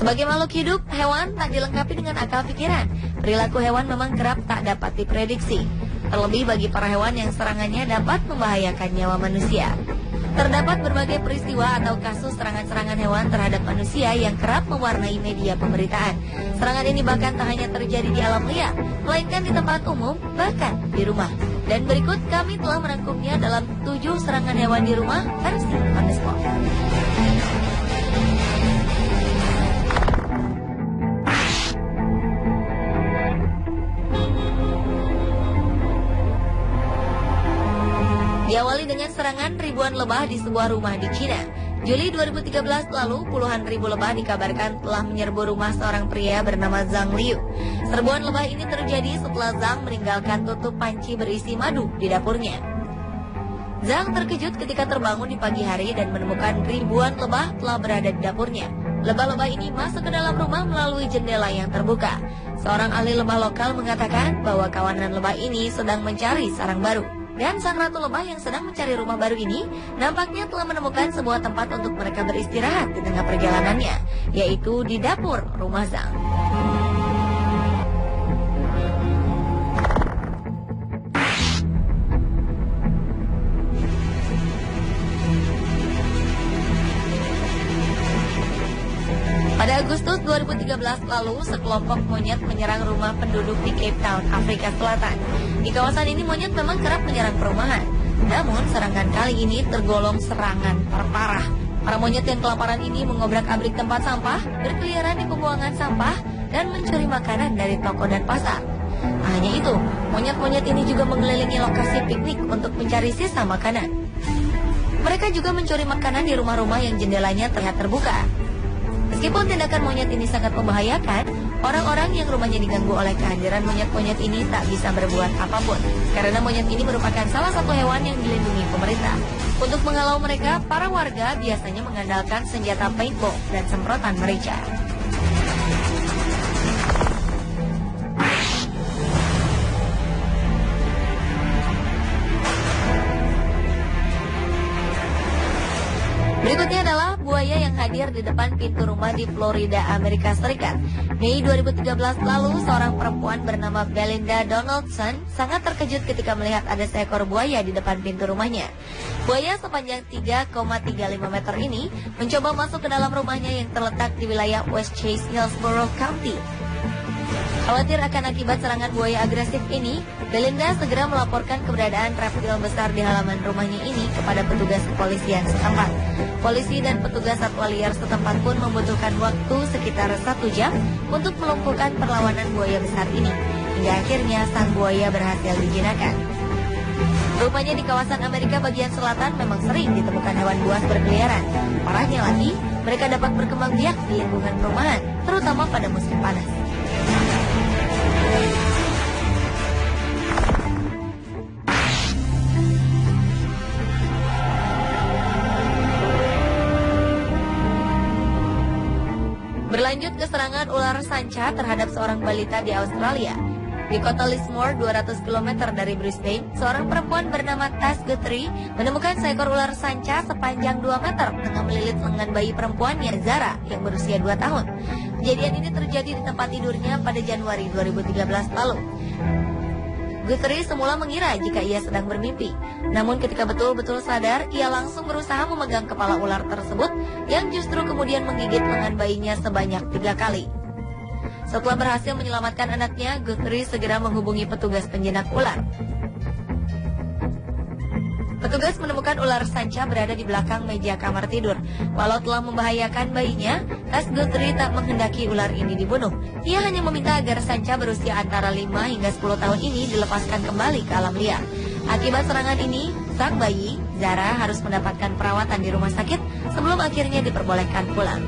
Sebagai makhluk hidup, hewan tak dilengkapi dengan akal pikiran. Perilaku hewan memang kerap tak dapat diprediksi. Terlebih bagi para hewan yang serangannya dapat membahayakan nyawa manusia. Terdapat berbagai peristiwa atau kasus serangan-serangan hewan terhadap manusia yang kerap mewarnai media pemberitaan. Serangan ini bahkan tak hanya terjadi di alam liar, melainkan di tempat umum, bahkan di rumah. Dan berikut kami telah merangkumnya dalam 7 serangan hewan di rumah versi On The Spot. Diawali dengan serangan ribuan lebah di sebuah rumah di Cina. Juli 2013 lalu, puluhan ribu lebah dikabarkan telah menyerbu rumah seorang pria bernama Zhang Liu. Serbuan lebah ini terjadi setelah Zhang meninggalkan tutup panci berisi madu di dapurnya. Zhang terkejut ketika terbangun di pagi hari dan menemukan ribuan lebah telah berada di dapurnya. Lebah-lebah ini masuk ke dalam rumah melalui jendela yang terbuka. Seorang ahli lebah lokal mengatakan bahwa kawanan lebah ini sedang mencari sarang baru. Dan sang ratu lebah yang sedang mencari rumah baru ini nampaknya telah menemukan sebuah tempat untuk mereka beristirahat di tengah perjalanannya, yaitu di dapur rumah Zhang. Pada Agustus 2013 lalu, sekelompok monyet menyerang rumah penduduk di Cape Town, Afrika Selatan. Di kawasan ini monyet memang kerap menyerang perumahan. Namun, serangan kali ini tergolong serangan terparah. Para monyet yang kelaparan ini mengobrak-abrik tempat sampah, berkeliaran di pembuangan sampah, dan mencuri makanan dari toko dan pasar. Tak hanya itu, monyet-monyet ini juga mengelilingi lokasi piknik untuk mencari sisa makanan. Mereka juga mencuri makanan di rumah-rumah yang jendelanya terlihat terbuka. Meskipun tindakan monyet ini sangat membahayakan, orang-orang yang rumahnya diganggu oleh kehadiran monyet-monyet ini tak bisa berbuat apapun, karena monyet ini merupakan salah satu hewan yang dilindungi pemerintah. Untuk menghalau mereka, para warga biasanya mengandalkan senjata paintball dan semprotan merica. Berikutnya adalah buaya yang hadir di depan pintu rumah di Florida, Amerika Serikat. Mei 2013 lalu, seorang perempuan bernama Belinda Donaldson sangat terkejut ketika melihat ada seekor buaya di depan pintu rumahnya. Buaya sepanjang 3,35 meter ini mencoba masuk ke dalam rumahnya yang terletak di wilayah West Chase, Hillsborough County. Khawatir akan akibat serangan buaya agresif ini, Belinda segera melaporkan keberadaan reptil besar di halaman rumahnya ini kepada petugas kepolisian setempat. Polisi dan petugas satwa liar setempat pun membutuhkan waktu sekitar 1 jam untuk melumpuhkan perlawanan buaya besar ini. Hingga akhirnya sang buaya berhasil dijinakkan. Rupanya di kawasan Amerika bagian selatan memang sering ditemukan hewan buas berkeliaran. Parahnya lagi, mereka dapat berkembang biak di lingkungan perumahan, terutama pada musim panas. Berlanjut ke serangan ular sanca terhadap seorang balita di Australia. Di kota Lismore, 200 km dari Brisbane, seorang perempuan bernama Tess Guthrie menemukan seekor ular sanca sepanjang 2 meter tengah melilit lengan bayi perempuannya, Zara, yang berusia 2 tahun. Kejadian ini terjadi di tempat tidurnya pada Januari 2013 lalu. Guthrie semula mengira jika ia sedang bermimpi. Namun ketika betul-betul sadar, ia langsung berusaha memegang kepala ular tersebut yang justru kemudian menggigit lengan bayinya sebanyak 3 kali. Setelah berhasil menyelamatkan anaknya, Guthrie segera menghubungi petugas penjinak ular. Petugas menemukan ular sanca berada di belakang meja kamar tidur. Walau telah membahayakan bayinya, Tess Guthrie tak menghendaki ular ini dibunuh. Ia hanya meminta agar sanca berusia antara 5 hingga 10 tahun ini dilepaskan kembali ke alam liar. Akibat serangan ini, sang bayi, Zara, harus mendapatkan perawatan di rumah sakit sebelum akhirnya diperbolehkan pulang.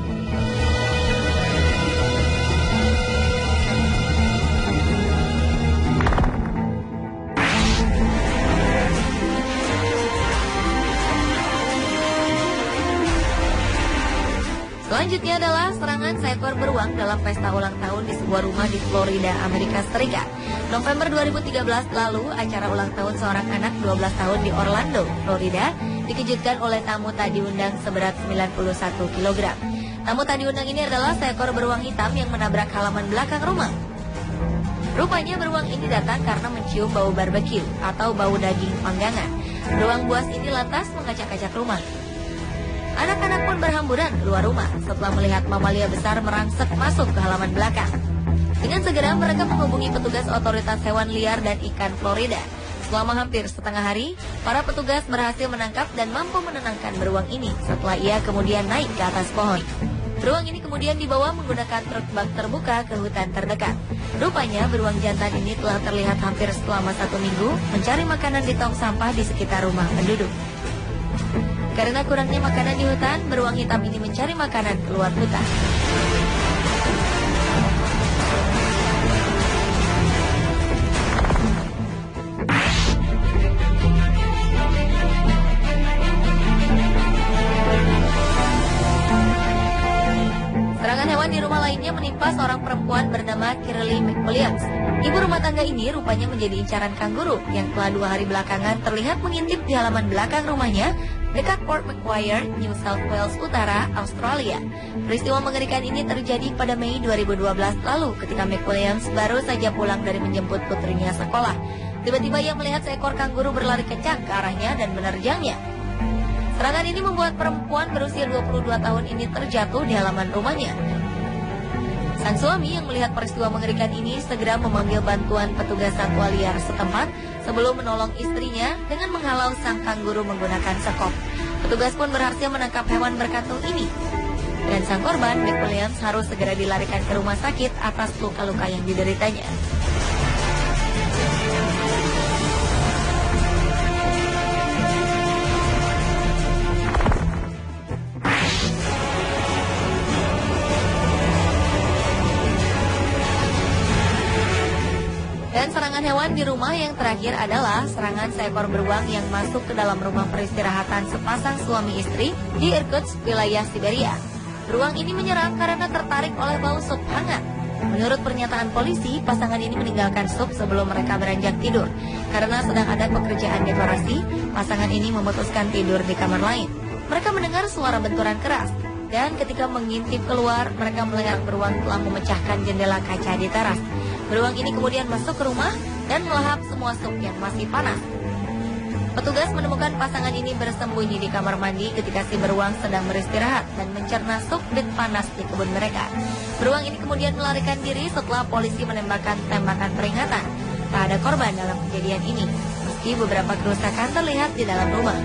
Selanjutnya adalah serangan seekor beruang dalam pesta ulang tahun di sebuah rumah di Florida, Amerika Serikat. November 2013 lalu, acara ulang tahun seorang anak 12 tahun di Orlando, Florida, dikejutkan oleh tamu tak diundang seberat 91 kg. Tamu tak diundang ini adalah seekor beruang hitam yang menabrak halaman belakang rumah. Rupanya beruang ini datang karena mencium bau barbeque atau bau daging panggangan. Beruang buas ini lantas mengacak-acak rumah. Anak-anak pun berhamburan keluar rumah setelah melihat mamalia besar merangsek masuk ke halaman belakang. Dengan segera mereka menghubungi petugas otoritas hewan liar dan ikan Florida. Selama hampir setengah hari, para petugas berhasil menangkap dan mampu menenangkan beruang ini setelah ia kemudian naik ke atas pohon. Beruang ini kemudian dibawa menggunakan truk bak terbuka ke hutan terdekat. Rupanya beruang jantan ini telah terlihat hampir selama 1 minggu mencari makanan di tong sampah di sekitar rumah penduduk. Karena kurangnya makanan di hutan, beruang hitam ini mencari makanan keluar hutan. Serangan hewan di rumah lainnya menimpa seorang perempuan bernama Kirley McWilliams. Ibu rumah tangga ini rupanya menjadi incaran kanguru yang telah 2 hari belakangan terlihat mengintip di halaman belakang rumahnya dekat Port Macquarie, New South Wales Utara, Australia. Peristiwa mengerikan ini terjadi pada Mei 2012 lalu ketika McWilliams baru saja pulang dari menjemput putrinya sekolah. Tiba-tiba ia melihat seekor kanguru berlari kencang ke arahnya dan menerjangnya. Serangan ini membuat perempuan berusia 22 tahun ini terjatuh di halaman rumahnya. Sang suami yang melihat peristiwa mengerikan ini segera memanggil bantuan petugas satwa liar setempat sebelum menolong istrinya dengan menghalau sang kanguru menggunakan sekop. Petugas pun berhasil menangkap hewan berkantung ini. Dan sang korban, McWilliams, harus segera dilarikan ke rumah sakit atas luka-luka yang dideritanya. Dan serangan hewan di rumah yang terakhir adalah serangan seekor beruang yang masuk ke dalam rumah peristirahatan sepasang suami istri di Irkutsk, wilayah Siberia. Beruang ini menyerang karena tertarik oleh bau sup hangat. Menurut pernyataan polisi, pasangan ini meninggalkan sup sebelum mereka beranjak tidur. Karena sedang ada pekerjaan dekorasi, pasangan ini memutuskan tidur di kamar lain. Mereka mendengar suara benturan keras. Dan ketika mengintip keluar, mereka melihat beruang telah memecahkan jendela kaca di teras. Beruang ini kemudian masuk ke rumah dan melahap semua sup yang masih panas. Petugas menemukan pasangan ini bersembunyi di kamar mandi ketika si beruang sedang beristirahat dan mencerna sup dan panas di kebun mereka. Beruang ini kemudian melarikan diri setelah polisi menembakkan tembakan peringatan. Tak ada korban dalam kejadian ini, meski beberapa kerusakan terlihat di dalam rumah.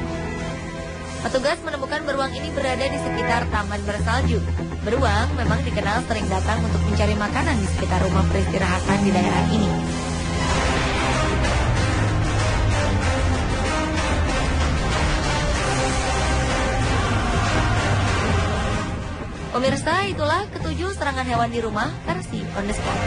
Petugas menemukan beruang ini berada di sekitar taman bersalju. Beruang memang dikenal sering datang untuk mencari makanan di sekitar rumah peristirahatan di daerah ini. Pemirsa, itulah ketujuh serangan hewan di rumah versi On The Spot.